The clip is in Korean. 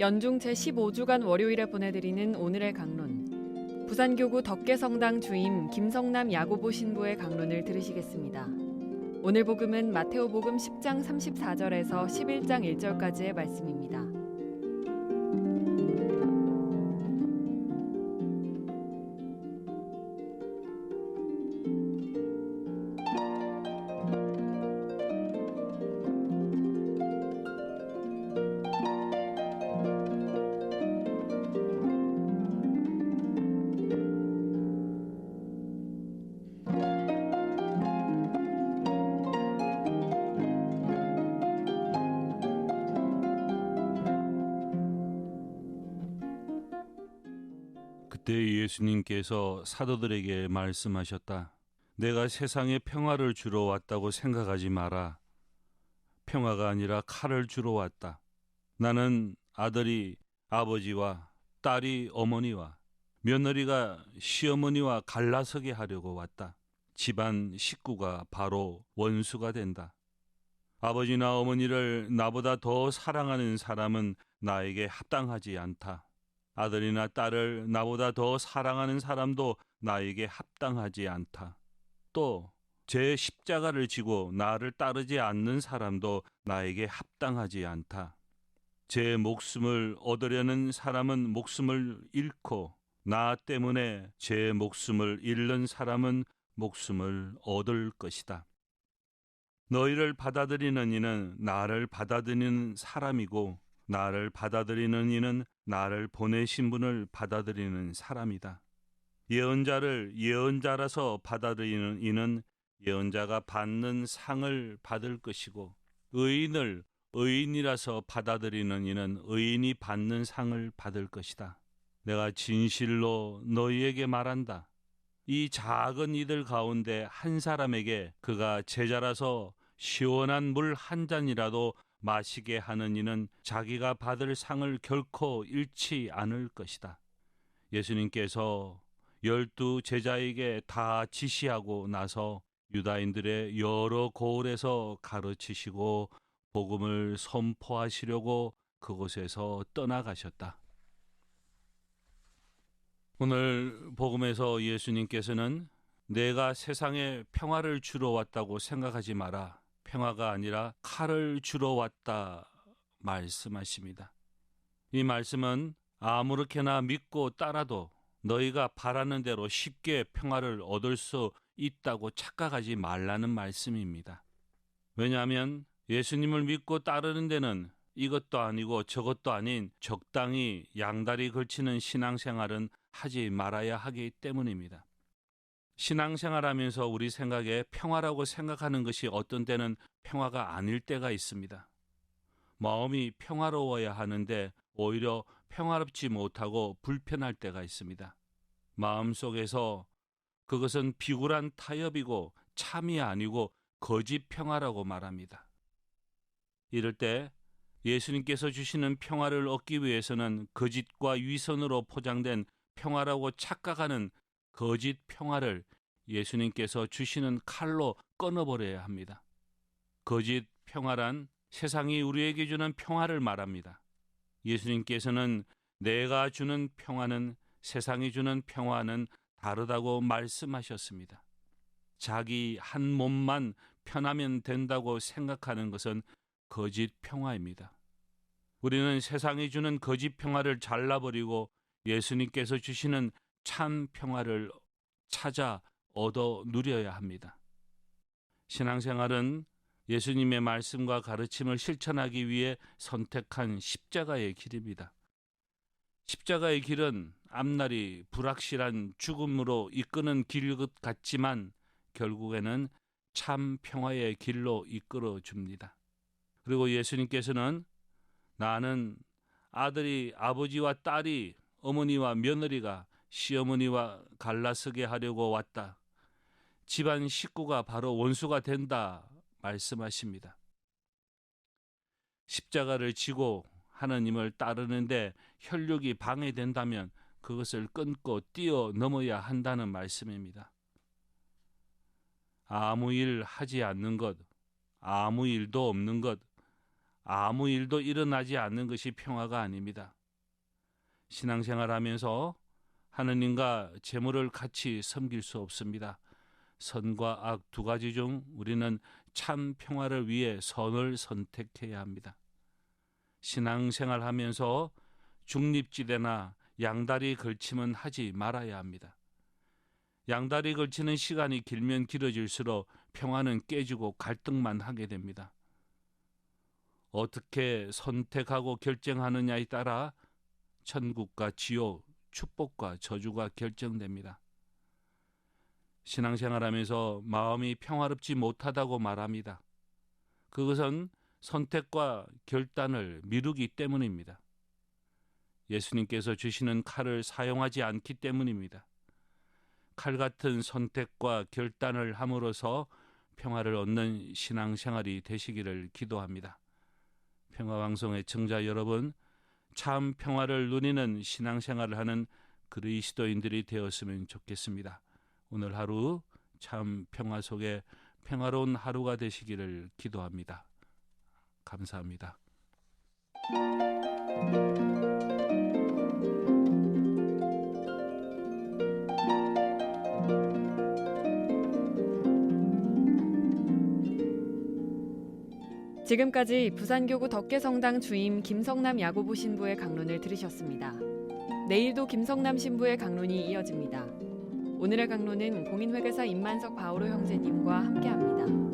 연중 제15주간 월요일에 보내드리는 오늘의 강론. 부산교구 덕계성당 주임 김성남 야고보 신부의 강론을 들으시겠습니다. 오늘 복음은 마테오복음 10장 34절에서 11장 1절까지의 말씀입니다. 그때 예수님께서 사도들에게 말씀하셨다. 내가 세상에 평화를 주러 왔다고 생각하지 마라. 평화가 아니라 칼을 주러 왔다. 나는 아들이 아버지와 딸이 어머니와 며느리가 시어머니와 갈라서게 하려고 왔다. 집안 식구가 바로 원수가 된다. 아버지나 어머니를 나보다 더 사랑하는 사람은 나에게 합당하지 않다. 아들이나 딸을 나보다 더 사랑하는 사람도 나에게 합당하지 않다. 또 제 십자가를 지고 나를 따르지 않는 사람도 나에게 합당하지 않다. 제 목숨을 얻으려는 사람은 목숨을 잃고 나 때문에 제 목숨을 잃는 사람은 목숨을 얻을 것이다. 너희를 받아들이는 이는 나를 받아들이는 사람이고 나를 받아들이는 이는 나를 보내신 분을 받아들이는 사람이다. 예언자를 예언자라서 받아들이는 이는 예언자가 받는 상을 받을 것이고 의인을 의인이라서 받아들이는 이는 의인이 받는 상을 받을 것이다. 내가 진실로 너희에게 말한다. 이 작은 이들 가운데 한 사람에게 그가 제자라서 시원한 물 한 잔이라도 마시게 하는 이는 자기가 받을 상을 결코 잃지 않을 것이다. 예수님께서 12 제자에게 다 지시하고 나서 유다인들의 여러 고을에서 가르치시고 복음을 선포하시려고 그곳에서 떠나가셨다. 오늘 복음에서 예수님께서는 내가 세상에 평화를 주러 왔다고 생각하지 마라. 평화가 아니라 칼을 주러 왔다 말씀하십니다. 이 말씀은 아무렇게나 믿고 따라도 너희가 바라는 대로 쉽게 평화를 얻을 수 있다고 착각하지 말라는 말씀입니다. 왜냐하면 예수님을 믿고 따르는 데는 이것도 아니고 저것도 아닌 적당히 양다리 걸치는 신앙생활은 하지 말아야 하기 때문입니다. 신앙생활하면서 우리 생각에 평화라고 생각하는 것이 어떤 때는 평화가 아닐 때가 있습니다. 마음이 평화로워야 하는데 오히려 평화롭지 못하고 불편할 때가 있습니다. 마음속에서 그것은 비굴한 타협이고 참이 아니고 거짓 평화라고 말합니다. 이럴 때 예수님께서 주시는 평화를 얻기 위해서는 거짓과 위선으로 포장된 평화라고 착각하는 거짓 평화를 예수님께서 주시는 칼로 끊어버려야 합니다. 거짓 평화란 세상이 우리에게 주는 평화를 말합니다. 예수님께서는 내가 주는 평화는 세상이 주는 평화는 다르다고 말씀하셨습니다. 자기 한 몸만 편하면 된다고 생각하는 것은 거짓 평화입니다. 우리는 세상이 주는 거짓 평화를 잘라버리고 예수님께서 주시는 참 평화를 찾아 얻어 누려야 합니다. 신앙생활은 예수님의 말씀과 가르침을 실천하기 위해 선택한 십자가의 길입니다. 십자가의 길은 앞날이 불확실한 죽음으로 이끄는 길 같지만 결국에는 참 평화의 길로 이끌어 줍니다. 그리고 예수님께서는 나는 아들이 아버지와 딸이 어머니와 며느리가 시어머니와 갈라서게 하려고 왔다. 집안 식구가 바로 원수가 된다 말씀하십니다. 십자가를 지고 하나님을 따르는데 혈육이 방해된다면 그것을 끊고 뛰어넘어야 한다는 말씀입니다. 아무 일 하지 않는 것, 아무 일도 없는 것, 아무 일도 일어나지 않는 것이 평화가 아닙니다. 신앙생활하면서 하느님과 재물을 같이 섬길 수 없습니다. 선과 악 두 가지 중 우리는 참 평화를 위해 선을 선택해야 합니다. 신앙생활하면서 중립지대나 양다리 걸침은 하지 말아야 합니다. 양다리 걸치는 시간이 길면 길어질수록 평화는 깨지고 갈등만 하게 됩니다. 어떻게 선택하고 결정하느냐에 따라 천국과 지옥, 축복과 저주가 결정됩니다. 신앙생활하면서 마음이 평화롭지 못하다고 말합니다. 그것은 선택과 결단을 미루기 때문입니다. 예수님께서 주시는 칼을 사용하지 않기 때문입니다. 칼 같은 선택과 결단을 함으로써 평화를 얻는 신앙생활이 되시기를 기도합니다. 평화방송의 청자 여러분, 참 평화를 누리는 신앙생활을 하는 그리스도인들이 되었으면 좋겠습니다. 오늘 하루 참 평화 속에 평화로운 하루가 되시기를 기도합니다. 감사합니다. 지금까지 부산교구 덕계성당 주임 김성남 야고보 신부의 강론을 들으셨습니다. 내일도 김성남 신부의 강론이 이어집니다. 오늘의 강론은 공인회계사 임만석 바오로 형제님과 함께합니다.